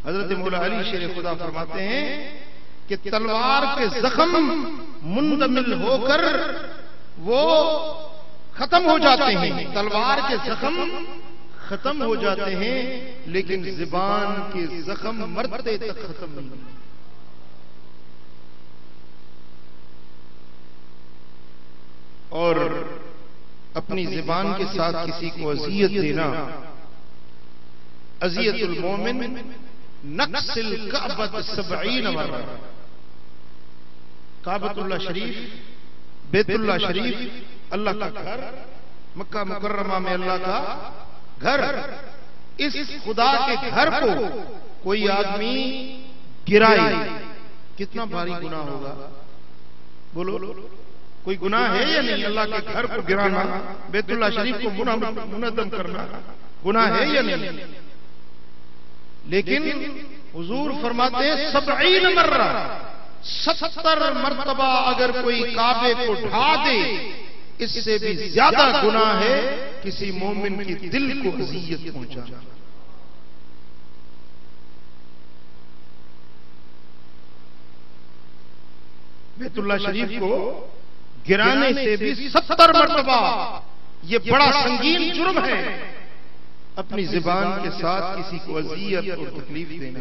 حضرت مولا علی شیر خدا فرماتے ہیں کہ تلوار کے زخم مندمل ہو کر وہ ختم ہو جاتے ہیں، تلوار کے زخم ختم ہو جاتے ہیں، لیکن زبان کے زخم مرتے تک ختم نہیں ہوتے۔ اور اپنی زبان کے ساتھ کسی کو اذیت دینا، اذیت المومن نقص الکعبۃ 70 مرہ، کعبۃ اللہ شریف، بیت اللہ شریف اللہ کا گھر، مکہ مکرمہ میں اللہ کا گھر، اس خدا کے گھر کو کوئی آدمی گرائے کتنا بھاری گناہ ہوگا؟ بولو کوئی گناہ ہے یا نہیں؟ اللہ کے گھر کو گرانا، بیت اللہ شریف کو منہدم کرنا گناہ ہے یا نہیں؟ لیکن حضور فرماتے ہیں 70 مرہ، 70 مرتبہ اگر کوئی کعبے کو ڈھا دے، اس سے بھی زیادہ گناہ ہے کسی مومن کی دل کو اذیت پہنچانا۔ بیت اللہ شریف کو گرانے سے بھی 70 مرتبہ، یہ بڑا سنگین جرم ہے، اپنی زبان کے ساتھ کسی کو اذیت اور تکلیف دینا۔